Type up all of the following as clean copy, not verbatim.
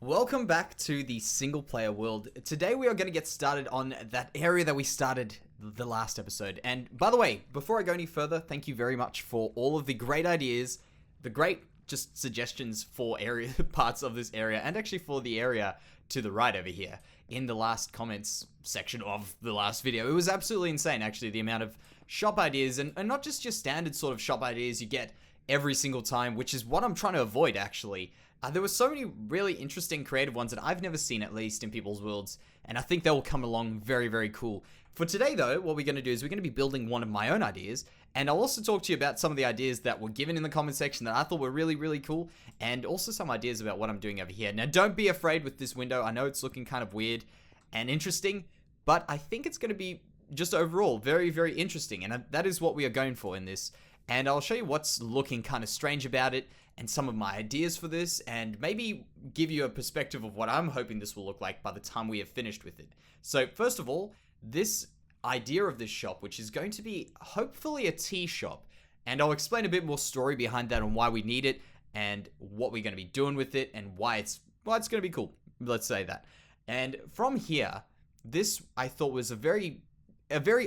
Welcome back to the single player world. Today we are going to get started on that area that we started the last episode. And by the way, before I go any further, thank you very much for all of the great ideas, the great just suggestions for area parts of this area, and actually for the area to the right over here in the last comments section of the last video. It was absolutely insane, actually, the amount of shop ideas, and not just your standard sort of shop ideas you get every single time, which is what I'm trying to avoid, actually. There were so many really interesting creative ones that I've never seen, at least in people's worlds, and I think they will come along very, very cool. For today, though, what we're going to do is we're going to be building one of my own ideas, and I'll also talk to you about some of the ideas that were given in the comment section that I thought were really, really cool, and also some ideas about what I'm doing over here. Now, don't be afraid with this window. I know it's looking kind of weird and interesting, but I think it's going to be just overall very, very interesting, and that is what we are going for in this. And I'll show you what's looking kind of strange about it, and some of my ideas for this, and maybe give you a perspective of what I'm hoping this will look like by the time we have finished with it. So first of all, this idea of this shop, which is going to be hopefully a tea shop, and I'll explain a bit more story behind that and why we need it, and what we're going to be doing with it, and why it's going to be cool. Let's say that. And from here, this I thought was a very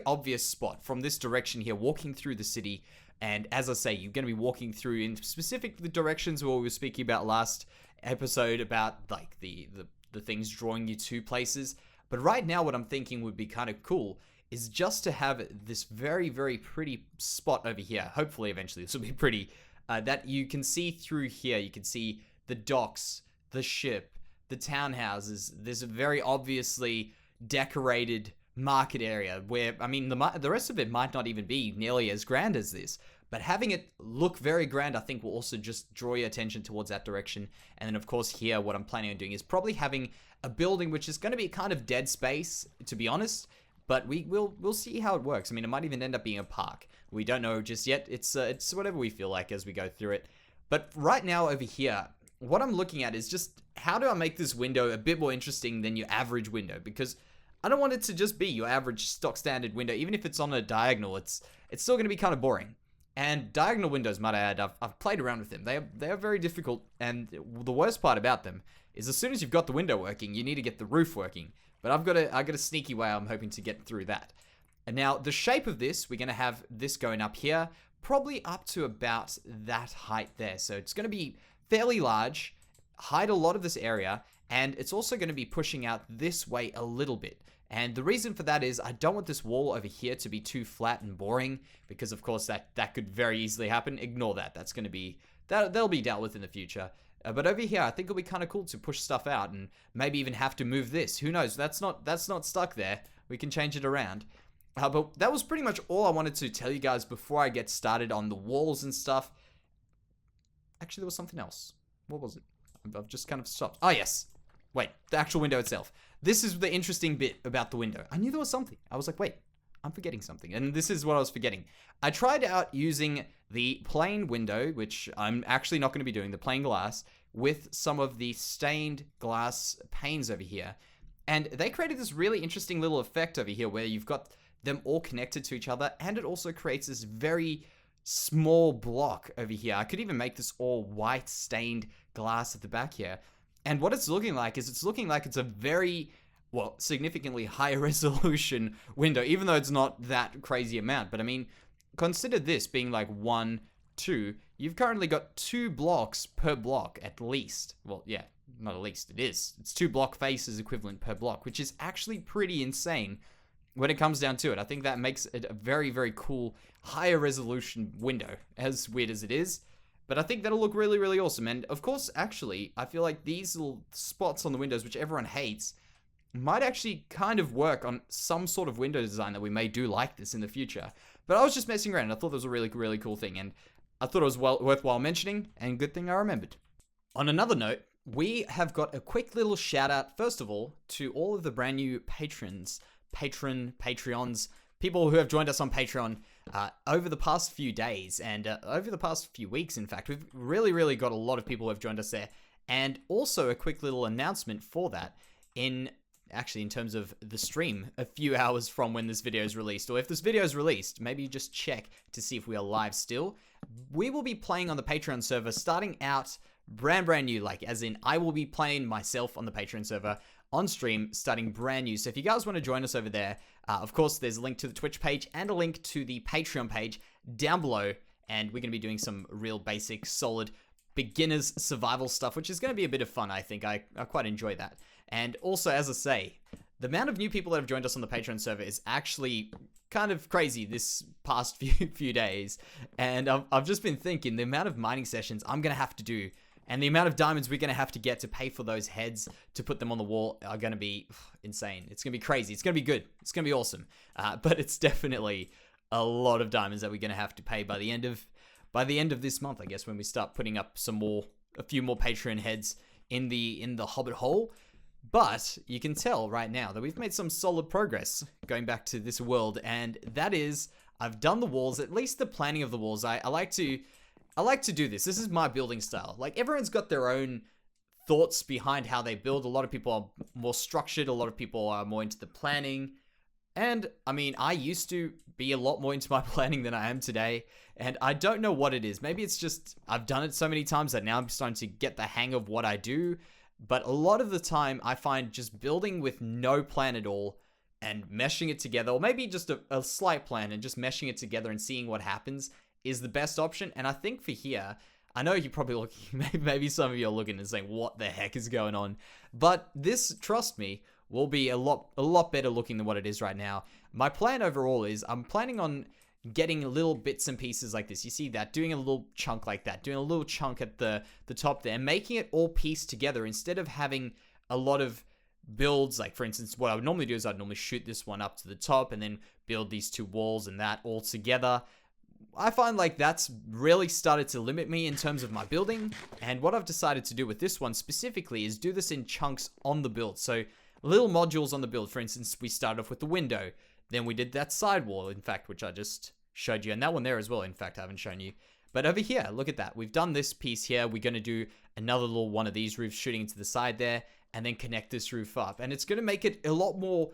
obvious spot from this direction here, walking through the city. And as I say, you're going to be walking through in specific the directions where we were speaking about last episode about like the things drawing you to places. But right now what I'm thinking would be kind of cool is just to have this very, very pretty spot over here. Hopefully eventually this will be pretty, that you can see through here. You can see the docks, the ship, the townhouses. There's a very obviously decorated market area where, I mean, the rest of it might not even be nearly as grand as this, but having it look very grand I think will also just draw your attention towards that direction. And then of course here what I'm planning on doing is probably having a building which is going to be kind of dead space, to be honest, but we'll see how it works. I mean, it might even end up being a park. We don't know just yet. It's whatever we feel like as we go through it. But right now over here, what I'm looking at is just how do I make this window a bit more interesting than your average window, because I don't want it to just be your average stock standard window. Even if it's on a diagonal, it's still going to be kind of boring. And diagonal windows, might I add, I've played around with them. They are very difficult, and the worst part about them is as soon as you've got the window working, you need to get the roof working. But I've got a sneaky way I'm hoping to get through that. And now the shape of this, we're going to have this going up here, probably up to about that height there. So it's going to be fairly large, hide a lot of this area, and it's also going to be pushing out this way a little bit. And the reason for that is I don't want this wall over here to be too flat and boring, because of course that could very easily happen. Ignore that. That's going to be, that'll be dealt with in the future. But over here, I think it'll be kind of cool to push stuff out and maybe even have to move this. Who knows? That's not stuck there. We can change it around. But that was pretty much all I wanted to tell you guys before I get started on the walls and stuff. Actually, there was something else. What was it? I've just kind of stopped. Oh, yes. Wait, the actual window itself. This is the interesting bit about the window. I knew there was something. I was like, wait, I'm forgetting something. And this is what I was forgetting. I tried out using the plain window, which I'm actually not going to be doing, the plain glass, with some of the stained glass panes over here. And they created this really interesting little effect over here where you've got them all connected to each other. And it also creates this very small block over here. I could even make this all white stained glass at the back here. And what it's looking like is it's a very, well, significantly higher resolution window, even though it's not that crazy amount. But I mean, consider this being like 1, 2. You've currently got 2 blocks per block at least. Well, yeah, not at least, it is. It's 2 block faces equivalent per block, which is actually pretty insane when it comes down to it. I think that makes it a very, very cool, higher resolution window, as weird as it is. But I think that'll look really, really awesome. And of course, actually, I feel like these little spots on the windows, which everyone hates, might actually kind of work on some sort of window design that we may do like this in the future. But I was just messing around, and I thought that was a really, really cool thing. And I thought it was worthwhile mentioning, and good thing I remembered. On another note, we have got a quick little shout out, first of all, to all of the brand new Patreons, people who have joined us on Patreon over the past few days and over the past few weeks. In fact, we've really got a lot of people who have joined us there. And also a quick little announcement for that in terms of the stream a few hours from when this video is released, or if this video is released, maybe just check to see if we are live still. We will be playing on the Patreon server starting out brand new, like as in I will be playing myself on the Patreon server on stream starting brand new. So if you guys want to join us over there, of course, there's a link to the Twitch page and a link to the Patreon page down below. And we're going to be doing some real basic, solid beginners survival stuff, which is going to be a bit of fun, I think. I quite enjoy that. And also, as I say, the amount of new people that have joined us on the Patreon server is actually kind of crazy this past few days. And I've just been thinking the amount of mining sessions I'm going to have to do and the amount of diamonds we're going to have to get to pay for those heads to put them on the wall are going to be insane. It's going to be crazy. It's going to be good. It's going to be awesome. But it's definitely a lot of diamonds that we're going to have to pay by the end of this month, I guess, when we start putting up a few more Patreon heads in the Hobbit hole. But you can tell right now that we've made some solid progress going back to this world, and that is I've done the walls, at least the planning of the walls. I like to do this. This is my building style. Like, everyone's got their own thoughts behind how they build. A lot of people are more structured. A lot of people are more into the planning. And, I mean, I used to be a lot more into my planning than I am today. And I don't know what it is. Maybe it's just I've done it so many times that now I'm starting to get the hang of what I do. But a lot of the time, I find just building with no plan at all and meshing it together, or maybe just a slight plan and just meshing it together and seeing what happens is the best option. And I think for here, I know you're probably looking, maybe some of you are looking and saying, what the heck is going on? But this, trust me, will be a lot better looking than what it is right now. My plan overall is I'm planning on getting little bits and pieces like this. You see that? Doing a little chunk like that. Doing a little chunk at the top there. Making it all pieced together instead of having a lot of builds. Like, for instance, what I would normally do is I'd normally shoot this one up to the top and then build these two walls and that all together. I find like that's really started to limit me in terms of my building. And what I've decided to do with this one specifically is do this in chunks on the build. So little modules on the build. For instance, we started off with the window. Then we did that side wall, in fact, which I just showed you. And that one there as well, in fact, I haven't shown you. But over here, look at that. We've done this piece here. We're going to do another little one of these roofs shooting into the side there and then connect this roof up. And it's going to make it a lot more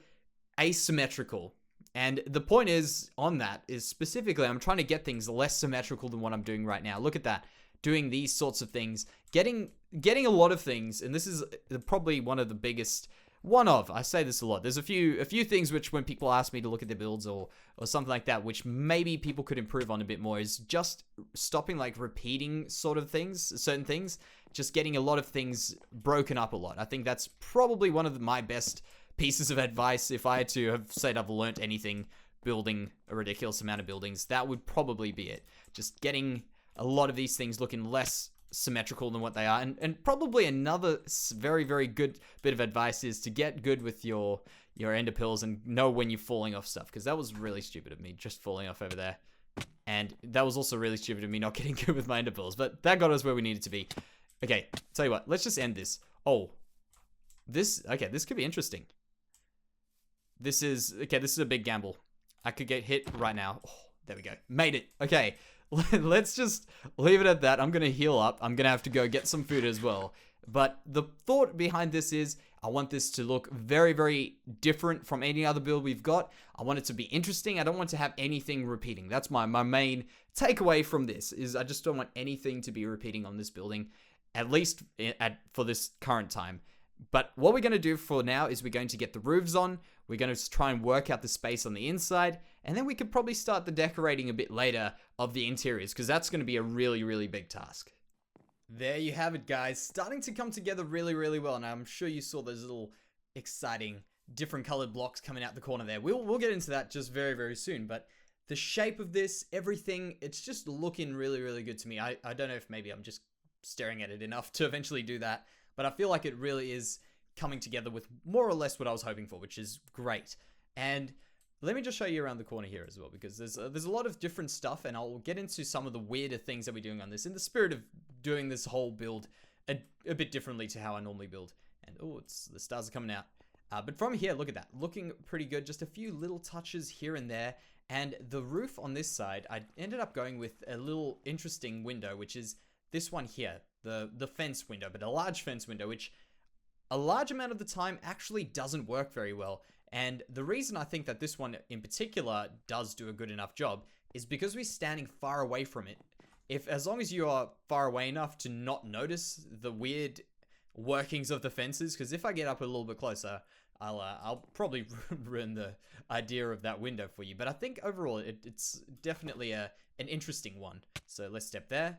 asymmetrical. And the point is on that is specifically, I'm trying to get things less symmetrical than what I'm doing right now. Look at that. Doing these sorts of things, getting a lot of things. And this is probably one of the biggest, I say this a lot. There's a few things which when people ask me to look at their builds or something like that, which maybe people could improve on a bit more, is just stopping like repeating certain things, just getting a lot of things broken up a lot. I think that's probably one of my best pieces of advice. If I had to have said I've learnt anything building a ridiculous amount of buildings, that would probably be it. Just getting a lot of these things looking less symmetrical than what they are. And probably another very, very good bit of advice is to get good with your ender pearls and know when you're falling off stuff, because that was really stupid of me just falling off over there. And that was also really stupid of me not getting good with my ender pearls, but that got us where we needed to be. Okay, tell you what, let's just end this. This could be interesting. This is a big gamble. I could get hit right now. Oh, there we go. Made it. Okay. Let's just leave it at that. I'm going to heal up. I'm going to have to go get some food as well. But the thought behind this is I want this to look very, very different from any other build we've got. I want it to be interesting. I don't want to have anything repeating. That's my main takeaway from this, is I just don't want anything to be repeating on this building, at least for this current time. But what we're going to do for now is we're going to get the roofs on. We're going to try and work out the space on the inside. And then we could probably start the decorating a bit later of the interiors, because that's going to be a really, really big task. There you have it, guys. Starting to come together really, really well. And I'm sure you saw those little exciting different colored blocks coming out the corner there. We'll get into that just very, very soon. But the shape of this, everything, it's just looking really, really good to me. I don't know if maybe I'm just staring at it enough to eventually do that. But I feel like it really is coming together with more or less what I was hoping for, which is great. And let me just show you around the corner here as well, because there's a lot of different stuff, and I'll get into some of the weirder things that we're doing on this in the spirit of doing this whole build a bit differently to how I normally build. And the stars are coming out. But from here, look at that. Looking pretty good. Just a few little touches here and there. And the roof on this side, I ended up going with a little interesting window, which is this one here. The fence window, but a large fence window, which a large amount of the time actually doesn't work very well. And the reason I think that this one in particular does do a good enough job is because we're standing far away from it. if as long as you are far away enough to not notice the weird workings of the fences, because if I get up a little bit closer, I'll probably ruin the idea of that window for you. But I think overall it's definitely an interesting one. So let's step there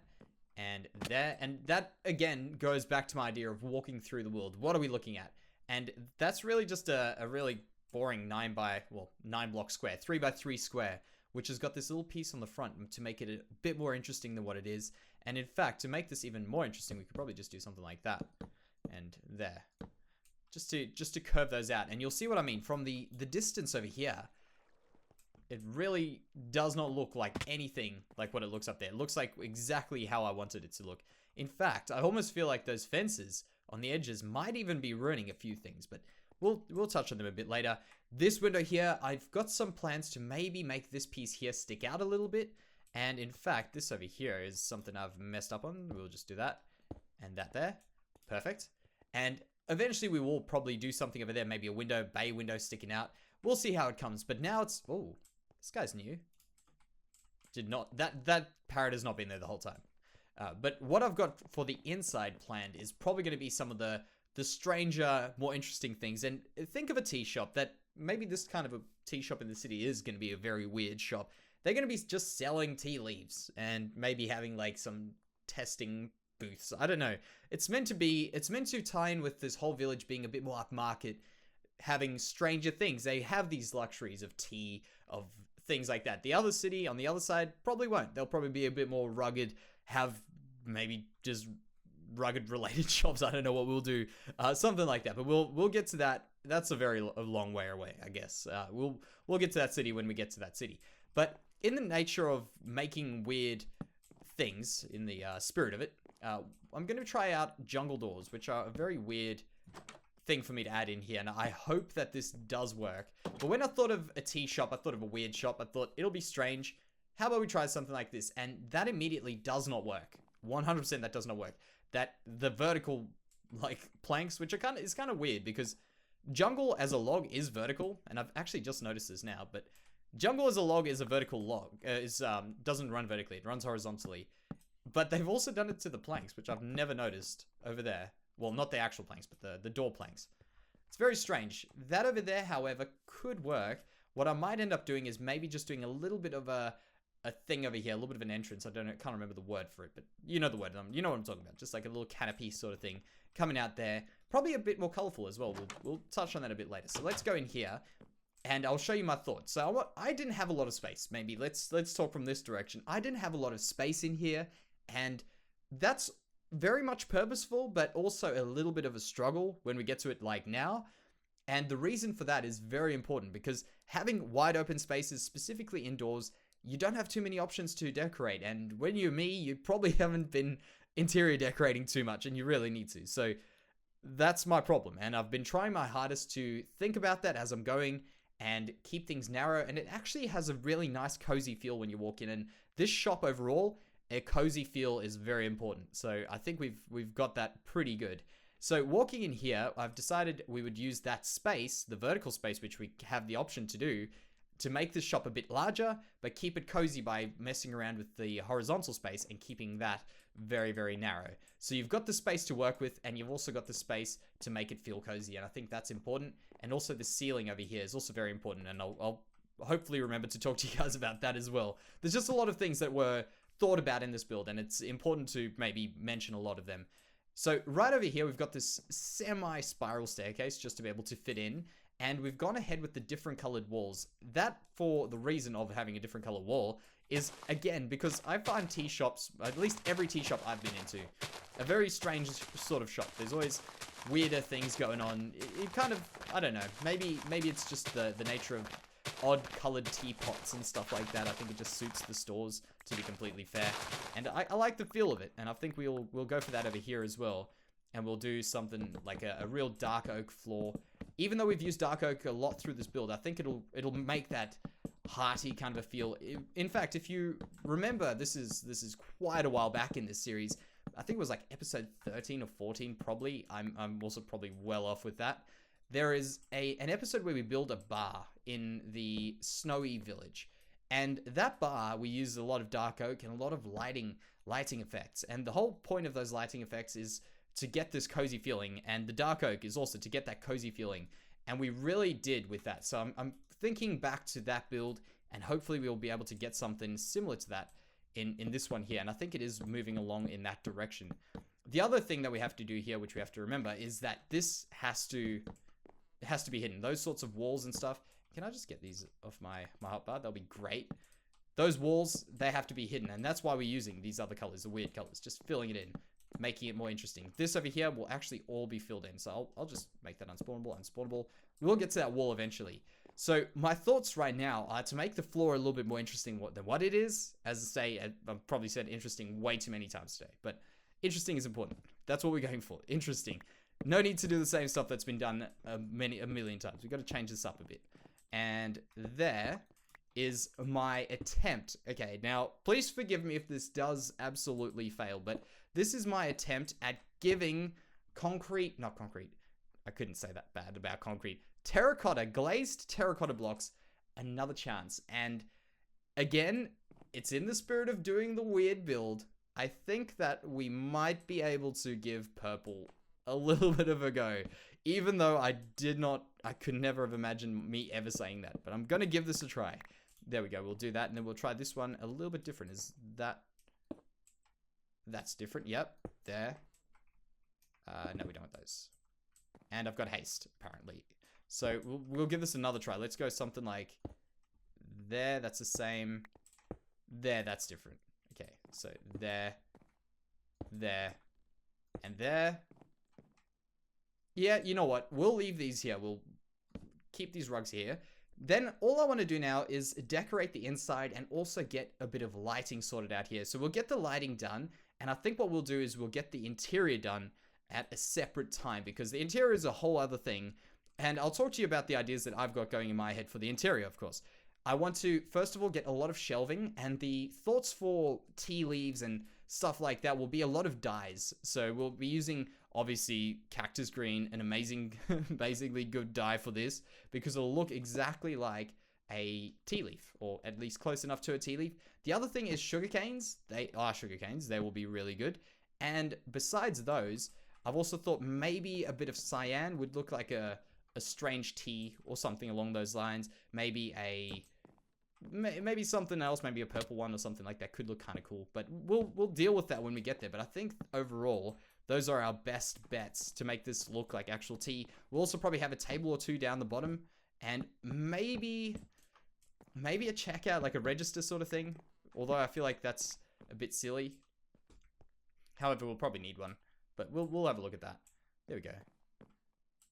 and there, and that again goes back to my idea of walking through the world. What are we looking at? And that's really just a really boring 9 block square, 3 by 3 square, which has got this little piece on the front to make it a bit more interesting than what it is. And in fact, to make this even more interesting, we could probably just do something like that and there. Just to curve those out. And you'll see what I mean. From the distance over here, it really does not look like anything like what it looks up there. It looks like exactly how I wanted it to look. In fact, I almost feel like those fences on the edges might even be ruining a few things, but we'll touch on them a bit later. This window here, I've got some plans to maybe make this piece here stick out a little bit. And in fact, this over here is something I've messed up on. We'll just do that and that there. Perfect. And eventually we will probably do something over there, maybe a bay window sticking out. We'll see how it comes. But now it's, oh, this guy's new. That parrot has not been there the whole time. But what I've got for the inside planned is probably going to be some of the stranger, more interesting things. And think of a tea shop that maybe this kind of a tea shop in the city is going to be a very weird shop. They're going to be just selling tea leaves and maybe having like some testing booths. I don't know. It's meant to tie in with this whole village being a bit more upmarket, having stranger things. They have these luxuries of tea, of things like that. The other city on the other side probably won't. They'll probably be a bit more rugged, have maybe just rugged related shops. I don't know what we'll do. Something like that. But we'll get to that. That's a long way away, I guess. We'll get to that city when we get to that city. But in the nature of making weird things, in the spirit of it, I'm going to try out jungle doors, which are a very weird thing for me to add in here, and I hope that this does work. But when I thought of a tea shop, I thought of a weird shop. I thought it'll be strange. How about we try something like this? And that immediately does not work. 100% that does not work. That the vertical like planks, which are is kind of weird because jungle as a log is vertical, and I've actually just noticed this now, but jungle as a log is a vertical log. Doesn't run vertically, it runs horizontally. But they've also done it to the planks, which I've never noticed over there. Well, not the actual planks, but the door planks. It's very strange. That over there, however, could work. What I might end up doing is maybe just doing a little bit of a thing over here, a little bit of an entrance. I can't remember the word for it, but you know the word. You know what I'm talking about. Just like a little canopy sort of thing coming out there. Probably a bit more colorful as well. We'll touch on that a bit later. So let's go in here and I'll show you my thoughts. So I didn't have a lot of space. Maybe let's talk from this direction. I didn't have a lot of space in here, and that's very much purposeful, but also a little bit of a struggle when we get to it like now. And the reason for that is very important because having wide open spaces, specifically indoors, you don't have too many options to decorate. And when you're me, you probably haven't been interior decorating too much, and you really need to. So that's my problem. And I've been trying my hardest to think about that as I'm going and keep things narrow. And it actually has a really nice cozy feel when you walk in. And this shop overall, a cozy feel is very important. So I think we've got that pretty good. So walking in here, I've decided we would use that space, the vertical space, which we have the option to do, to make this shop a bit larger, but keep it cozy by messing around with the horizontal space and keeping that very, very narrow. So you've got the space to work with, and you've also got the space to make it feel cozy, and I think that's important. And also the ceiling over here is also very important, and I'll hopefully remember to talk to you guys about that as well. There's just a lot of things that were thought about in this build, and it's important to maybe mention a lot of them. So right over here, we've got this semi-spiral staircase just to be able to fit in. And we've gone ahead with the different colored walls. That, for the reason of having a different color wall, is, again, because I find tea shops, at least every tea shop I've been into, a very strange sort of shop. There's always weirder things going on. It kind of, I don't know, maybe it's just the nature of odd colored teapots and stuff like that. I think it just suits the stores, to be completely fair. And I like the feel of it, and I think we'll go for that over here as well. And we'll do something like a real dark oak floor. Even though we've used dark oak a lot through this build, I think it'll make that hearty kind of a feel. In fact, if you remember, this is quite a while back in this series. I think it was like episode 13 or 14 probably. I'm also probably well off with that. There is an episode where we build a bar in the snowy village. And that bar, we use a lot of dark oak and a lot of lighting lighting effects. And the whole point of those lighting effects is to get this cozy feeling. And the dark oak is also to get that cozy feeling. And we really did with that. So I'm thinking back to that build, and hopefully we'll be able to get something similar to that in this one here. And I think it is moving along in that direction. The other thing that we have to do here, which we have to remember, is that this has to be hidden. Those sorts of walls and stuff. Can I just get these off my hotbar? That'll be great. Those walls, they have to be hidden. And that's why we're using these other colors, the weird colors. Just filling it in, making it more interesting. This over here will actually all be filled in. So I'll just make that unspawnable. We'll get to that wall eventually. So my thoughts right now are to make the floor a little bit more interesting than what it is. As I say, I've probably said interesting way too many times today. But interesting is important. That's what we're going for. Interesting. No need to do the same stuff that's been done a million times. We've got to change this up a bit. And there is my attempt. Okay, now, please forgive me if this does absolutely fail, but this is my attempt at giving not concrete. I couldn't say that bad about concrete. Glazed terracotta blocks another chance. And again, it's in the spirit of doing the weird build. I think that we might be able to give purple a little bit of a go, even though I could never have imagined me ever saying that, but I'm going to give this a try. There we go. We'll do that. And then we'll try this one a little bit different. That's different. Yep. There. No, we don't want those. And I've got haste, apparently. So we'll give this another try. Let's go something like there. That's the same. There. That's different. Okay. So there, and there. Yeah, you know what? We'll leave these here. We'll keep these rugs here. Then all I want to do now is decorate the inside and also get a bit of lighting sorted out here. So we'll get the lighting done. And I think what we'll do is we'll get the interior done at a separate time, because the interior is a whole other thing. And I'll talk to you about the ideas that I've got going in my head for the interior, of course. I want to, first of all, get a lot of shelving, and the thoughts for tea leaves and stuff like that will be a lot of dyes. So we'll be using, obviously, cactus green, an amazing, basically good dye for this, because it'll look exactly like a tea leaf, or at least close enough to a tea leaf. The other thing is sugar canes. They are sugar canes. They will be really good. And besides those, I've also thought maybe a bit of cyan would look like a strange tea or something along those lines. Maybe something else, maybe a purple one or something like that could look kind of cool. But we'll deal with that when we get there. But I think overall, those are our best bets to make this look like actual tea. We'll also probably have a table or two down the bottom, and maybe a checkout, like a register sort of thing. Although I feel like that's a bit silly. However, we'll probably need one. But we'll have a look at that. There we go.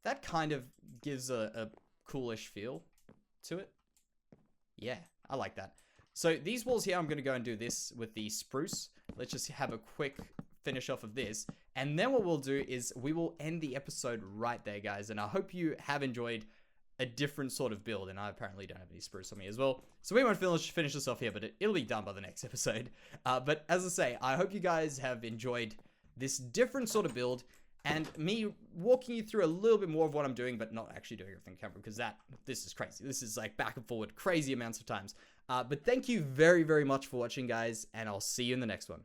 That kind of gives a coolish feel to it. Yeah, I like that. So these walls here, I'm going to go and do this with the spruce. Let's just have a quick finish off of this. And then what we'll do is we will end the episode right there, guys. And I hope you have enjoyed a different sort of build. And I apparently don't have any spruce on me as well. So we won't finish this off here, but it'll be done by the next episode. But as I say, I hope you guys have enjoyed this different sort of build, and me walking you through a little bit more of what I'm doing, but not actually doing everything on camera, because this is crazy. This is like back and forward, crazy amounts of times. But thank you very, very much for watching, guys, and I'll see you in the next one.